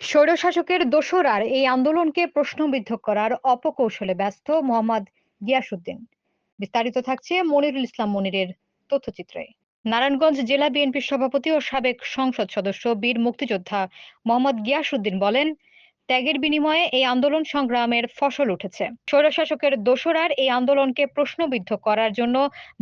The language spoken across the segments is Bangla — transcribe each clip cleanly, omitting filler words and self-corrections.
স্বৈরশাসকের দোসররার এই আন্দোলনকে প্রশ্নবিদ্ধ করার অপকৌশলে ব্যস্ত মোহাম্মদ গিয়াসউদ্দিন। বিস্তারিত থাকছে মনিরুল ইসলাম মনিরের তথ্যচিত্রে। নারায়ণগঞ্জ জেলা বিএনপির সভাপতি ও সাবেক সংসদ সদস্য বীর মুক্তিযোদ্ধা মোহাম্মদ গিয়াসউদ্দিন বলেন, ত্যাগের বিনিময়ে এই আন্দোলন সংগ্রামের ফসল উঠেছে। স্বৈরশাসকের দোসররার এই আন্দোলনকে প্রশ্নবিদ্ধ করার জন্য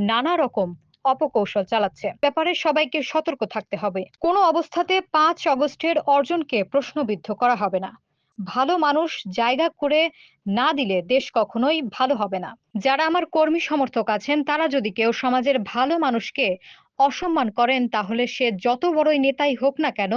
নানা রকম অপকৌশল চালাচ্ছে। ব্যাপারে সবাইকে সতর্ক থাকতে হবে। কোনো অবস্থাতে ৫ আগস্টের অর্জনকে প্রশ্নবিদ্ধ করা হবে না। ভালো মানুষ জায়গা করে না দিলে দেশ কখনোই ভালো হবে না। যারা আমার কর্মী সমর্থক আছেন তারা যদি কেউ সমাজের ভালো মানুষকে অসম্মান করেন তাহলে সে যত বড়ই নেতাই হোক না কেন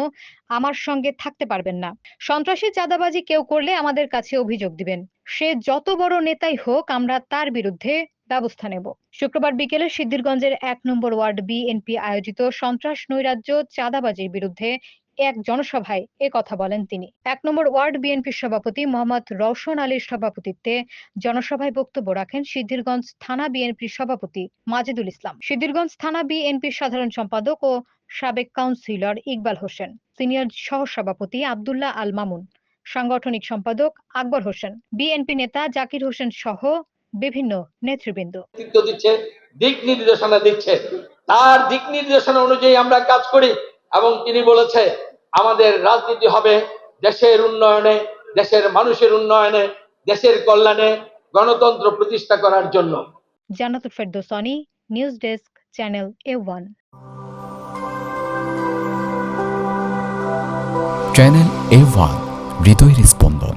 আমার সঙ্গে থাকতে পারবেন না। সন্ত্রাসী চাঁদাবাজি কেউ করলে আমাদের কাছে অভিযোগ দিবেন। সে যত বড় নেতাই হোক আমরা তার বিরুদ্ধে ব্যবস্থা নেব। শুক্রবার বিকেলে সিদ্ধিরগঞ্জের ১ নম্বর ওয়ার্ড বিএনপি আয়োজিত সন্ত্রাস নৈরাজ্য চাঁদাবাজির বিরুদ্ধে এক জনসভায় কথা বলেন তিনি। ১ নম্বর ওয়ার্ড বিএনপির সভাপতি মোহাম্মদ রওশন আলীর সভাপতিত্বে জনসভায় বক্তব্য রাখেন সিদ্ধিরগঞ্জ থানা বিএনপির সভাপতি মাজেদুল ইসলাম, সিদ্ধিরগঞ্জ থানা বিএনপির সাধারণ সম্পাদক ও সাবেক কাউন্সিলর ইকবাল হোসেন, সিনিয়র সহসভাপতি আব্দুল্লাহ আল মামুন, সাংগঠনিক সম্পাদক আকবর হোসেন, বিএনপি নেতা জাকির হোসেন সহ বিভিন্ন নেতৃবৃন্দ। দিক নির্দেশনা দিচ্ছে, তার দিক নির্দেশনা অনুযায়ী আমরা কাজ করি এবং তিনি বলেছে আমাদের রাজনীতি হবে দেশের উন্নয়নে, দেশের মানুষের উন্নয়নে, দেশের কল্যাণে, গণতন্ত্র প্রতিষ্ঠা করার জন্য। Jannatul Ferdousi, news desk, channel A1। Channel A1, হৃদয়ের স্পন্দন।